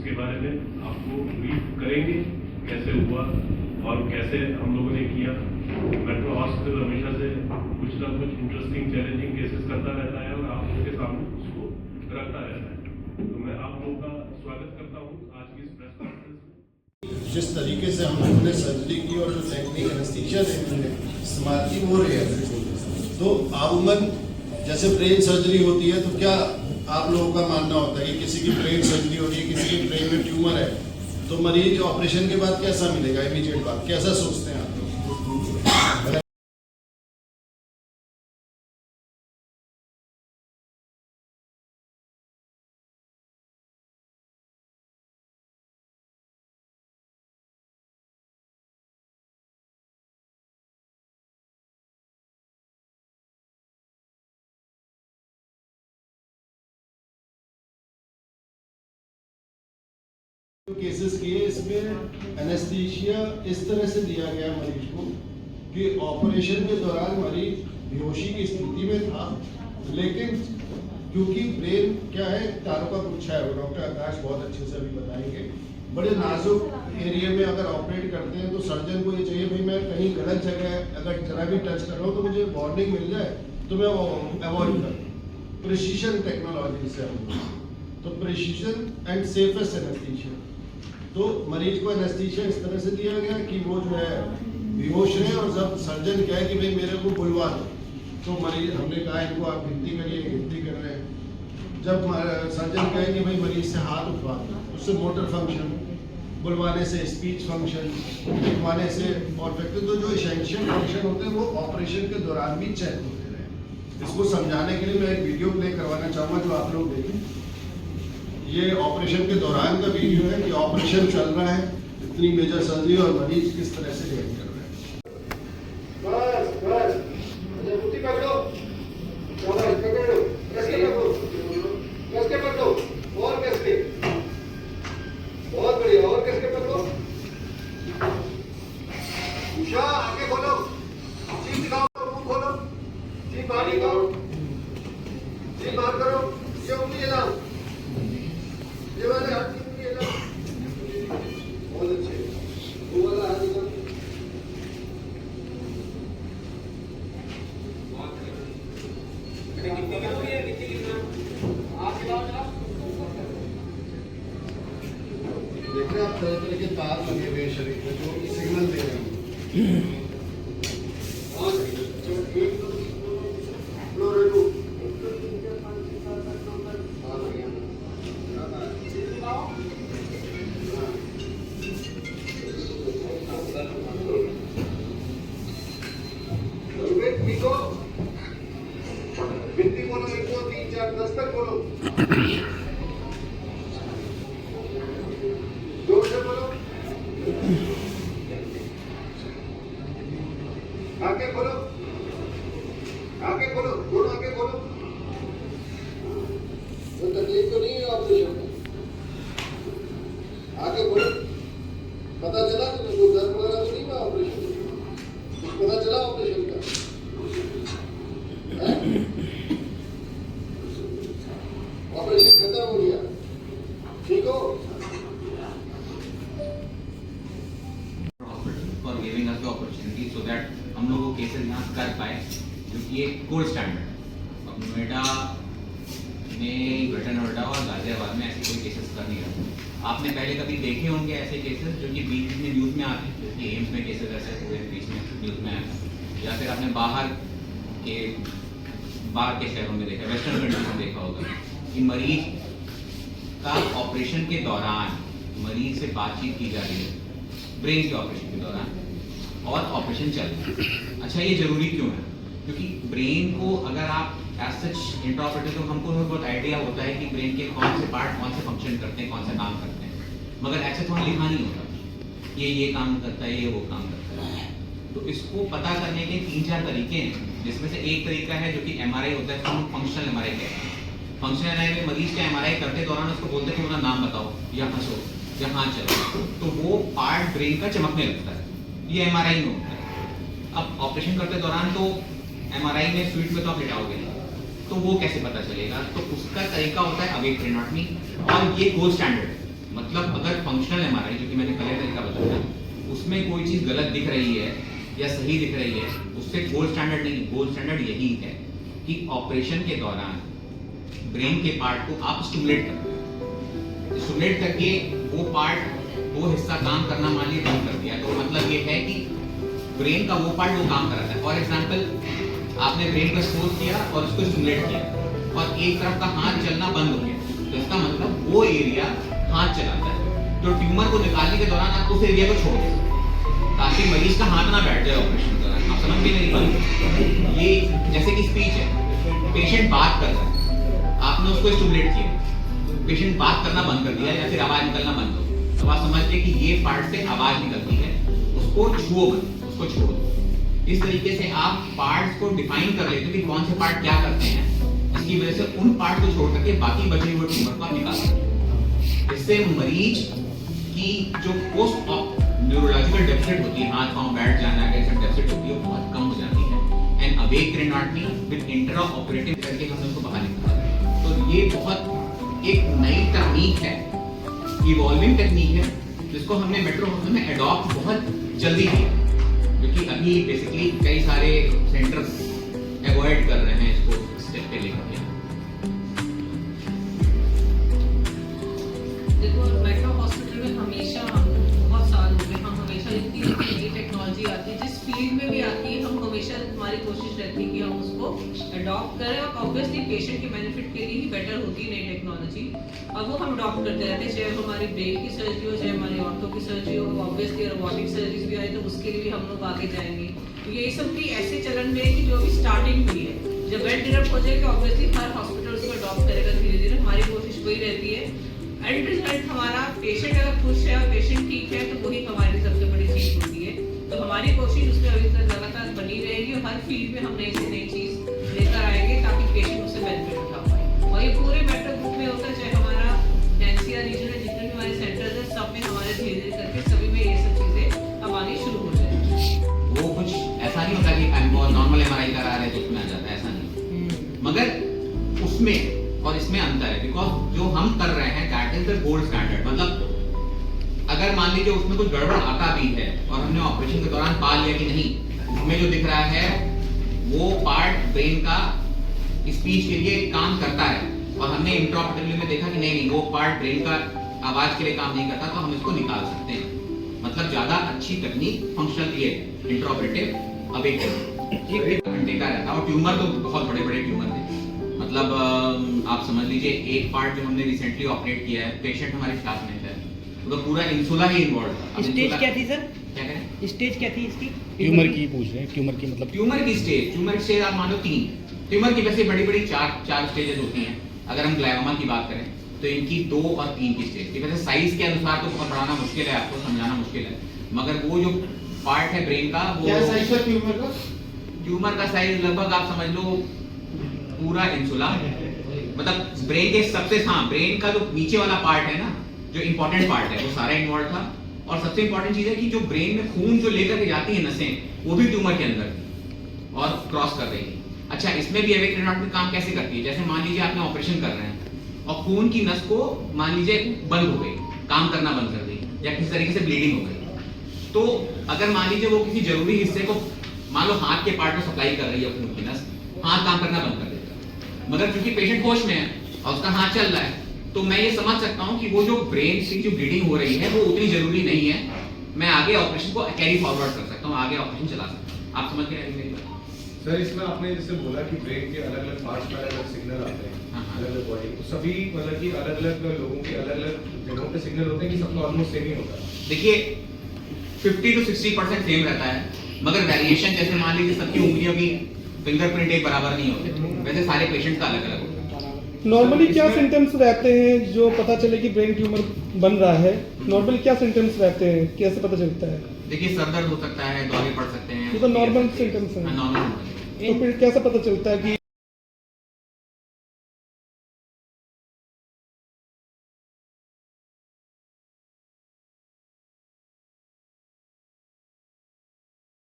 उसके बारे में आपको ब्रीफ करेंगे, कैसे हुआ और कैसे हम लोगों ने किया। मेट्रो हॉस्पिटल हमेशा से कुछ ना कुछ इंटरेस्टिंग चैलेंजिंग केसेस करता रहता है और आप लोगों के सामने उसको रखता रहता है। तो मैं आप लोगों का स्वागत करता हूँ आज की इस प्रेस कॉन्फ्रेंस में। जिस तरीके से हम लोगों ने सर्जरी की और जो टेक्निक एनेस्थीसिया ने इस्तेमाल की वो रही है, तो आमूमन जैसे ब्रेन सर्जरी होती है तो क्या आप लोगों का मानना होता है कि किसी की ब्रेन सर्जरी हो रही है, किसी की ब्रेन में ट्यूमर है, तो मरीज ऑपरेशन के बाद कैसा मिलेगा, इमीडिएट बाद कैसा सोचते हैं आप लोग? केसेस किए इसमें एनेस्थीसिया इस तरह से दिया गया मरीज को कि ऑपरेशन के दौरान मरीज बेहोशी की स्थिति में था, लेकिन क्योंकि ब्रेन क्या है, तारों का गुच्छा है, वो डॉक्टर आकाश बहुत अच्छे से अभी बताएंगे। बड़े नाजुक एरिया में अगर ऑपरेट करते हैं तो सर्जन को ये चाहिए भाई मैं कहीं गलत जगह अगर जरा भी टच कर रहा हूँ तो मुझे वार्निंग मिल जाए तो मैं अवॉइड करूँ। प्रिसीजन टेक्नोलॉजी से हम तो प्रिसीजन एंड सेफेस्ट एनेस्थीसिया। तो मरीज को एनेस्थीसिया इस तरह से दिया गया कि वो जो है बेहोश रहे, और जब सर्जन कहे कि भाई मेरे को बुलवा दो तो मरीज, हमने कहा इनको आप गिनती करिए, गिनती कर रहे हैं। जब सर्जन कहे कि भाई मरीज से हाथ उठवा दो, उससे मोटर फंक्शन, बुलवाने से स्पीच फंक्शन, लिखवाने से और व्यक्ति तो जो एसेंशियल फंक्शन होते हैं वो ऑपरेशन के दौरान भी चेक होते रहे। इसको समझाने के लिए मैं एक वीडियो प्ले करवाना चाहूँगा जो आप लोग देखें। ये ऑपरेशन के दौरान का वीडियो है कि ऑपरेशन चल रहा है, इतनी मेजर सर्जरी और मरीज किस तरह से रिएक्ट कर रहे हैं। बस बस अच्छा मुट्ठी पकड़ो, चलो पकड़ो, कैसे पकड़ो, कैसे पकड़ो, और कैसे, बहुत बढ़िया, और कैसे पकड़ो, उषा आगे खोलो, जीभ दिखाओ, मुंह खोलो, जीभ बाहर निकालो, जीभ बाहर करो, ये उंगली हिलाओ, ये वाले हाथ की उंगली हिलाओ, बहुत अच्छे, वो वाला हाथ निकालो, देख रहे हैं आप तरह तरह के तार लगे हुए शरीर में जो सिग्नल दे रहे हैं। गिनती बोलो, 1 2 3 4 10 तक बोलो, जोर से बोलो, आगे खोलो, आगे खोलो, दोनों आगे खोलो, कोई तकलीफ तो नहीं है ऑपरेशन में, आगे खोलो, पता चला कि कोई दर्द वगैरह तो नहीं हुआ ऑपरेशन, पता चला ऑपरेशन का ऑपरेशन खत्म हो गया, ठीक हो? For giving us the opportunity so that हम लोग वो केसेस यहाँ कर पाए, जो कि एक गोल्ड स्टैंडर्ड है। अब नोएडा में, ग्रेटर नोएडा और गाजियाबाद में ऐसे कोई केसेस कर नहीं रहा। आपने पहले कभी देखे होंगे ऐसे केसेस जो कि बीच में न्यूज़ में आते हैं, जैसे कि एम्स में केसेस ऐसे हुए बीच में न्यूज़ में आए, या फिर आपने बाहर के शहरों में देखा, वेस्टर्न कंट्रीज में देखा होगा कि मरीज का ऑपरेशन के दौरान मरीज से बातचीत की जा रही है, ब्रेन के ऑपरेशन के दौरान, और ऑपरेशन चल रहा है। अच्छा, ये जरूरी क्यों है? क्योंकि ब्रेन को अगर आप एज सच इंटरप्रेट, तो हमको बहुत आइडिया होता है कि ब्रेन के कौन से पार्ट कौन से फंक्शन करते हैं, कौन सा काम करते हैं, मगर ऐसे तो लिखा नहीं होता ये काम करता है, ये वो काम करता है। तो इसको पता करने के 3-4 तरीके हैं, जिसमें से एक तरीका है जो कि एमआरआई होता है, इसको हम फंक्शनल एमआरआई कहते हैं। फंक्शनल एमआरआई में मरीज का एमआरआई करते दौरान उसको बोलते हैं कि अपना नाम बताओ, या हंसो, या हाथ चलो, तो वो पार्ट ब्रेन का चमकने लगता है, ये एमआरआई में होता है। अब ऑपरेशन करते दौरान तो एमआरआई में स्वीट में तो आप लिटाओगे नहीं, तो वो कैसे पता चलेगा? तो उसका तरीका होता है अवेक क्रेनोटमी, और ये गोल्ड स्टैंडर्ड है। मतलब अगर फंक्शनल एमआरआई, जो कि मैंने पहले तरीका बताया, उसमें कोई चीज गलत दिख रही है या सही दिख रही है, उससे गोल्ड स्टैंडर्ड नहीं, गोल्ड स्टैंडर्ड यही है कि ऑपरेशन के दौरान ब्रेन के पार्ट को आप स्टिमुलेट करो, स्टिमुलेट करके वो पार्ट, वो हिस्सा काम करना मान लीजिए बंद कर दिया, तो मतलब ये है कि ब्रेन का वो पार्ट वो काम कर रहा था। फॉर एग्जाम्पल, आपने ब्रेन को एक्सपोज किया और उसको स्टिमुलेट किया और एक तरफ का हाथ चलना बंद हो गया, तो इसका मतलब वो एरिया हाथ चलाता है। तो ट्यूमर को निकालने के दौरान आप उस एरिया को छोड़ दें ताकि मरीज का हाथ ना बैठ जाए ऑपरेशन के दौरान। आप समझ भी नहीं बात। ये जैसे कि स्पीच है, पेशेंट बात कर रहा है, आपने उसको स्टिमुलेट किया, पेशेंट बात करना बंद कर दिया या फिर आवाज निकलना बंद हो, तो आप समझते कि ये पार्ट से आवाज निकलती है, उसको छुओ मत, उसको छोड़ दो। इस तरीके से आप पार्ट्स को डिफाइन कर लेते हो कि कौन से पार्ट क्या करते हैं, इसकी वजह से उन पार्ट को छोड़ करके बाकी बचे हुए ट्यूमर को आप निकाल सकते हैं। इससे मरीज की जो पोस्ट ऑप न्यूरोलॉजिकल डेफिसिट होती है, हाथ पांव बैठ जाना ऐसा डेफिसिट होती है, वो बहुत कम हो जाती है। And awake craniotomy with intra operative करके हमने उसको बाहर निकाला। तो ये बहुत एक नई तकनीक है, इवॉल्विंग टेक्निक है, जिसको हमने मेट्रो हॉस्पिटल में अडॉप्ट बहुत जल्दी किया, क्योंकि अभी बेसिकली कई सारे सेंटर्स अवॉइड कर रहे हैं इसको स्टेप पे लेकर। देखो, मेट्रो हॉस्पिटल में हमेशा बहुत साल हो गए, हम हमेशा इतनी नई टेक्नोलॉजी आती है, जिस फील्ड में भी आती है, हम हमेशा हमारी कोशिश रहती है कि हम उसको अडॉप्ट करें, और ऑब्वियसली पेशेंट के बेनिफिट के लिए ही बेटर होती है नई टेक्नोलॉजी, और वो हम अडॉप्ट करते रहते हैं। चाहे हमारी ब्रेन की सर्जरी हो, चाहे हमारी ऑर्थो की सर्जरी हो, ऑब्वियसली रोबोटिक सर्जरीज भी आई तो उसके लिए भी हम लोग आगे जाएंगे। तो ये सब भी ऐसे चरण में है कि जो अभी स्टार्टिंग हुई है, जब वेल डेवलप हो जाएगी ऑब्वियसली हर हॉस्पिटल उसको अडॉप्ट करेगा धीरे धीरे। हमारी कोशिश वही रहती है, एंड रिजल्ट हमारा पेशेंट अगर खुश है और पेशेंट ठीक है तो वही हमारी सबसे बड़ी चीज होती है। तो हमारी कोशिश उसमें अभी तक लगातार बनी रहेगी, और हर फील्ड में हम नई से नई चीज लेकर आएंगे ताकि पेशेंट उससे बेनिफिट उठा पाए। और ये पूरे मेट्रो ग्रुप में होता है, चाहे हमारा एनसीआर रीजन है, जितने भी हमारे सेंटर्स हैं, सब में हमारे धीरे धीरे करके सभी में ये सब चीजें अब आनी शुरू हो जाएगी। वो कुछ ऐसा नहीं होता कि नॉर्मल एमआरआई करा रहे हैं तो उसमें आ जाता है, ऐसा नहीं। मगर उसमें और इसमें अंतर है, बिकॉज जो हम कर रहे हैं that is the gold standard. मतलब अगर मान लीजिए उसमें कुछ गड़बड़ आता भी है और हमने ऑपरेशन के दौरान पा लिया कि नहीं, उसमें जो दिख रहा है वो पार्ट ब्रेन का स्पीच के लिए काम करता है, और हमने इंट्राऑपरेटिवली में देखा कि नहीं वो पार्ट ब्रेन का आवाज के लिए काम नहीं करता, तो हम इसको निकाल सकते हैं। मतलब ज्यादा अच्छी तकनीक फंक्शनल ये इंट्राऑपरेटिव अवेक घंटे का रहता है। और ट्यूमर तो बहुत बड़े बड़े ट्यूमर थे, मतलब आप समझ लीजिए एक पार्ट जो हमने रिसेंटली ऑपरेट किया है, पेशेंट हमारे क्लासमेट है, तो पूरा इंसुला ही इन्वॉल्व था। स्टेज क्या थी सर? क्या करें? स्टेज क्या थी इसकी? ट्यूमर की पूछ रहे हैं, ट्यूमर की मतलब ट्यूमर की स्टेज आप मान लो 3 ट्यूमर की वैसे बड़ी बड़ी चार स्टेजेस होती हैं। अगर हम ग्लाइकोमा की बात करें तो इनकी 2 और 3 की स्टेज की वैसे साइज के अनुसार तो बहुत बढ़ाना मुश्किल है, आपको समझाना मुश्किल है, मगर वो जो पार्ट है ब्रेन का, वो क्या साइज है ट्यूमर का? ट्यूमर का साइज लगभग आप समझ लो पूरा इंसुला, मतलब ब्रेन के सबसे, हाँ ब्रेन का जो नीचे वाला पार्ट है ना, जो इंपॉर्टेंट पार्ट है, वो सारा इन्वॉल्व था। और सबसे इंपॉर्टेंट चीज है कि जो ब्रेन में खून जो लेकर के जाती है नसें, वो भी ट्यूमर के अंदर थी और क्रॉस कर रही थी। अच्छा, इसमें भी अवेक क्रेनाटमी काम कैसे करती है? जैसे मान लीजिए आपने ऑपरेशन कर रहे हैं और खून की नस को मान लीजिए बंद हो गई, काम करना बंद कर दी, या किसी तरीके से ब्लीडिंग हो गई, तो अगर मान लीजिए वो किसी जरूरी हिस्से को, मान लो हाथ के पार्ट को सप्लाई कर रही है खून की नस, हाथ काम करना बंद कर देता है, मगर क्योंकि पेशेंट होश में है और उसका हाथ चल रहा है, तो मैं ये समझ सकता हूँ कि वो जो ब्रेन से जो ब्लीडिंग हो रही है वो उतनी जरूरी नहीं है, मैं आगे ऑपरेशन को कैरी फॉरवर्ड कर सकता हूँ, आगे ऑपरेशन चला सकता हूँ। आप समझ गए मेरी बात? सर, इसमें आपने जैसे बोला कि ब्रेन के अलग अलग पार्ट्स में अलग अलग सिग्नल आते हैं, हाँ, हाँ। अलग अलग बॉडी, तो सभी मतलब कि अलग अलग लोगों के अलग अलग जगहों पे सिग्नल होते हैं कि सबका ऑलमोस्ट सेम ही होता है? देखिए 50 to 60% सेम रहता है, मगर वेरिएशन जैसे मान लीजिए सबकी उंगलियों की फिंगरप्रिंट एक बराबर नहीं होते, वैसे सारे पेशेंट का अलग अलग होता है। नॉर्मली क्या सिम्टम्स रहते हैं जो पता चले कि ब्रेन ट्यूमर बन रहा है? नॉर्मली क्या सिम्टम्स रहते हैं, कैसे पता चलता है? देखिए सर दर्द हो सकता है, दौरे पड़ सकते हैं, ये तो नॉर्मल सिम्टम्स हैं। नॉर्मल। तो फिर कैसे पता चलता है कि